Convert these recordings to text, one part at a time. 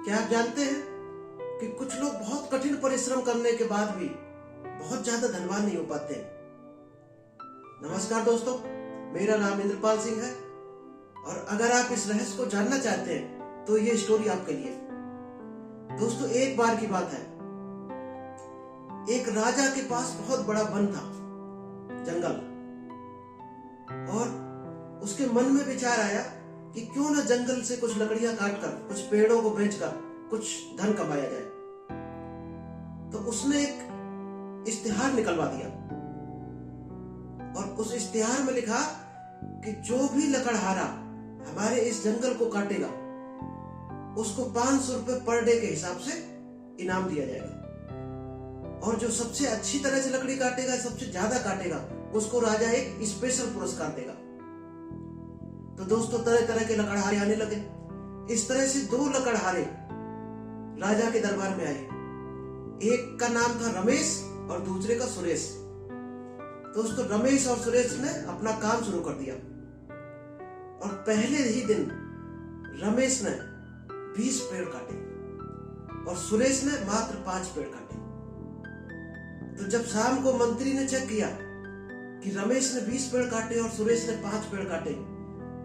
क्या आप जानते हैं कि कुछ लोग बहुत कठिन परिश्रम करने के बाद भी बहुत ज्यादा धनवान नहीं हो पाते। नमस्कार दोस्तों, मेरा नाम इंद्रपाल सिंह है और अगर आप इस रहस्य को जानना चाहते हैं तो ये स्टोरी आपके लिए। दोस्तों, एक बार की बात है, एक राजा के पास बहुत बड़ा वन था, जंगल, और उसके मन में विचार आया कि क्यों ना जंगल से कुछ लकड़ियां काटकर, कुछ पेड़ों को बेचकर कुछ धन कमाया जाए। तो उसने एक इश्तिहार निकलवा दिया और उस इश्तिहार में लिखा कि जो भी लकड़हारा हमारे इस जंगल को काटेगा उसको 500 रुपए पर डे के हिसाब से इनाम दिया जाएगा, और जो सबसे अच्छी तरह से लकड़ी काटेगा, सबसे ज्यादा काटेगा, उसको राजा एक स्पेशल पुरस्कार देगा। तो दोस्तों, तरह तरह के लकड़हारे आने लगे। इस तरह से 2 लकड़हारे राजा के दरबार में आए। एक का नाम था रमेश और दूसरे का सुरेश। दोस्तों, रमेश और सुरेश ने अपना काम शुरू कर दिया और पहले ही दिन रमेश ने 20 पेड़ काटे और सुरेश ने मात्र 5 पेड़ काटे। तो जब शाम को मंत्री ने चेक किया कि रमेश ने 20 पेड़ काटे और सुरेश ने 5 पेड़ काटे,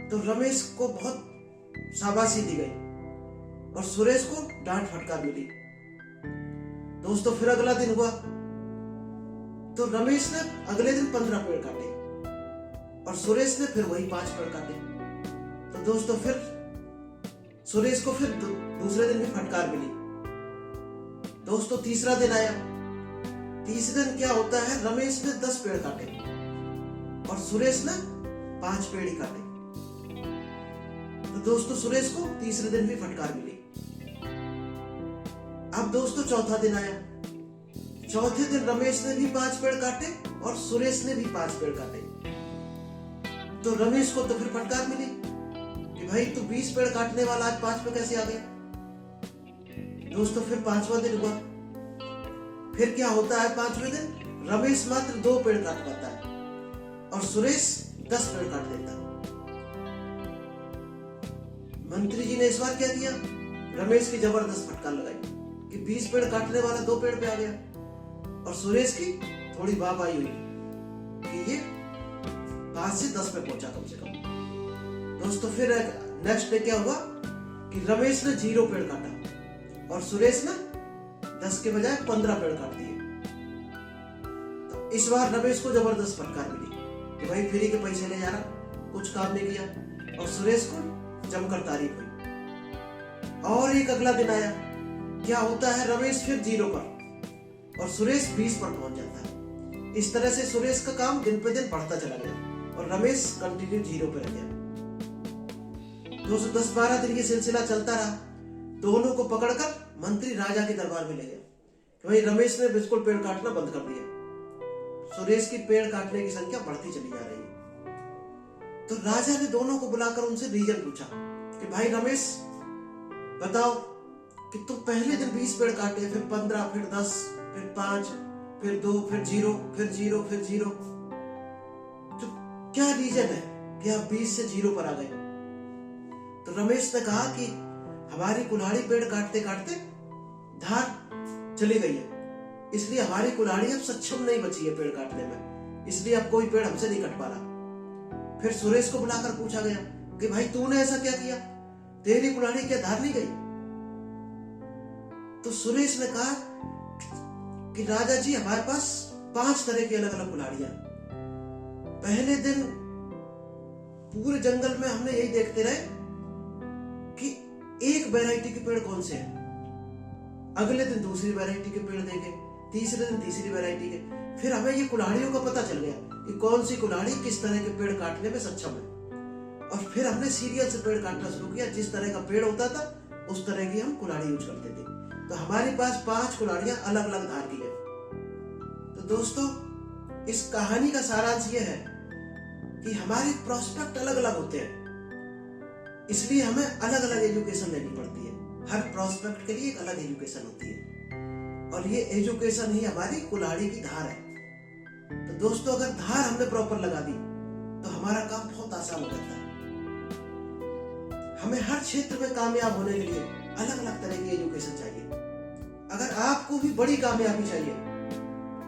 तो रमेश को बहुत शाबाशी दी गई और सुरेश को डांट फटकार मिली। दोस्तों, फिर अगला दिन हुआ तो रमेश ने अगले दिन 15 पेड़ काटे और सुरेश ने फिर वही 5 पेड़ काटे। तो दोस्तों, फिर सुरेश को फिर दूसरे दिन भी फटकार मिली। दोस्तों, तीसरा दिन आया। तीसरे दिन क्या होता है, रमेश ने 10 पेड़ काटे और सुरेश ने 5 पेड़ ही काटे। तो दोस्तों, सुरेश को तीसरे दिन भी फटकार मिली। अब दोस्तों, चौथा दिन आया। चौथे दिन रमेश ने भी 5 पेड़ काटे और सुरेश ने भी 5 पेड़ काटे। तो रमेश को तो फिर फटकार मिली कि भाई तू 20 पेड़ काटने वाला आज 5 पे कैसे आ गया। दोस्तों, फिर 5वां दिन हुआ। फिर क्या होता है, 5वें दिन रमेश मात्र 2 पेड़ काट पाता है और सुरेश 10 पेड़ काट देता है। मंत्री जी ने इस बार क्या किया, रमेश की जबरदस्त फटकार लगाई कि 20 पेड़ काटने वाला 2 पेड़ पे आ गया, और सुरेश की थोड़ी वाहवाही हुई कि ये 5 से 10 पे पहुंचा कम से कम। दोस्तों, फिर नेक्स्ट डे क्या हुआ कि रमेश ने 0 पेड़ काटा और सुरेश ने 10 के बजाय 15 पेड़ काट दिए। तो इस बार रमेश को जबरदस्त फटकार मिली कि भाई फ्री के पैसे ले जा रहा, कुछ काम नहीं किया, और सुरेश को जमकर तारीफ हुई। और एक अगला दिन आया। क्या होता है, रमेश फिर 0 पर और सुरेश 20 पर पहुंच जाता है। इस तरह से सुरेश का काम दिन पे दिन बढ़ता चला गया और रमेश कंटिन्यू 0 पे रह गया। 10-12 दिन ये सिलसिला चलता रहा। दोनों को पकड़कर मंत्री राजा के दरबार में ले गया कि भाई रमेश ने बिल्कुल पेड़ काटना बंद कर दिया, सुरेश की पेड़ काटने की संख्या बढ़ती चली जा रही है। तो राजा ने दोनों को बुलाकर उनसे रीजन पूछा कि भाई रमेश, बताओ कि तुम पहले दिन 20 पेड़ काटे, फिर 15, फिर 10, फिर 5, फिर 2, फिर 0, फिर 0, फिर 0, तो क्या रीजन है कि आप 20 से 0 पर आ गए। तो रमेश ने कहा कि हमारी कुल्हाड़ी पेड़ काटते काटते धार चली गई है, इसलिए हमारी कुल्हाड़ी अब सक्षम नहीं बची है पेड़ काटने में, इसलिए अब कोई पेड़ हमसे नहीं कट पा रहा। फिर सुरेश को बुलाकर पूछा गया कि भाई तूने ऐसा क्या किया, तेरी कुल्हाड़ी क्या धार नहीं गई। तो सुरेश ने कहा कि राजा जी, हमारे पास 5 तरह की अलग अलग कुल्हाड़ियां। पहले दिन पूरे जंगल में हमने यही देखते रहे कि एक वैरायटी के पेड़ कौन से हैं, अगले दिन दूसरी वैरायटी के पेड़ देखे, तीसरे दिन तीसरी वैरायटी के। फिर हमें ये कुल्हाड़ियों का पता चल गया कि कौन सी कुल्हाड़ी किस तरह के पेड़ काटने में सक्षम है, और फिर हमने सीरियल से पेड़ काटना शुरू किया। जिस तरह का पेड़ होता था उस तरह की हम कुल्हाड़ी यूज करते थे। तो हमारे पास 5 कुल्हाड़ियां अलग अलग धार की है। तो दोस्तों, इस कहानी का सारांश यह है कि हमारे प्रोस्पेक्ट अलग अलग होते हैं, इसलिए हमें अलग अलग एजुकेशन लेनी पड़ती है। हर प्रोस्पेक्ट के लिए एक अलग एजुकेशन होती है, और ये एजुकेशन ही हमारी कुल्हाड़ी की धार है। तो दोस्तों, अगर धार हमने प्रॉपर लगा दी तो हमारा काम बहुत आसान हो जाता है। हमें हर क्षेत्र में कामयाब होने के लिए अलग अलग तरह की आपको भी बड़ी कामयाबी चाहिए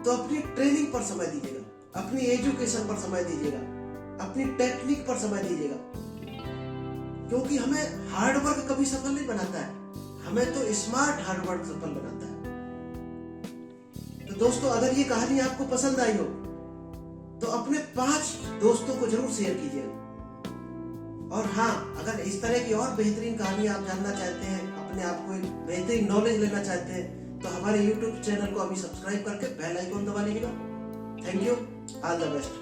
तो अपनी ट्रेनिंग पर समय दीजिएगा, अपनी एजुकेशन पर समय दीजिएगा, अपनी टेक्निक पर समय दीजिएगा, क्योंकि हमें हार्ड वर्क कभी सफल नहीं बनाता है, हमें तो स्मार्ट हार्ड वर्क सफल बनाता है। तो दोस्तों, अगर ये कहानी आपको पसंद आई हो तो अपने 5 दोस्तों को जरूर शेयर कीजिएगा। और हाँ, अगर इस तरह की और बेहतरीन कहानी आप जानना चाहते हैं, अपने आप को एक बेहतरीन नॉलेज लेना चाहते हैं, तो हमारे YouTube चैनल को अभी सब्सक्राइब करके बेल आइकन दबा लीजिएगा। Thank you, all the best.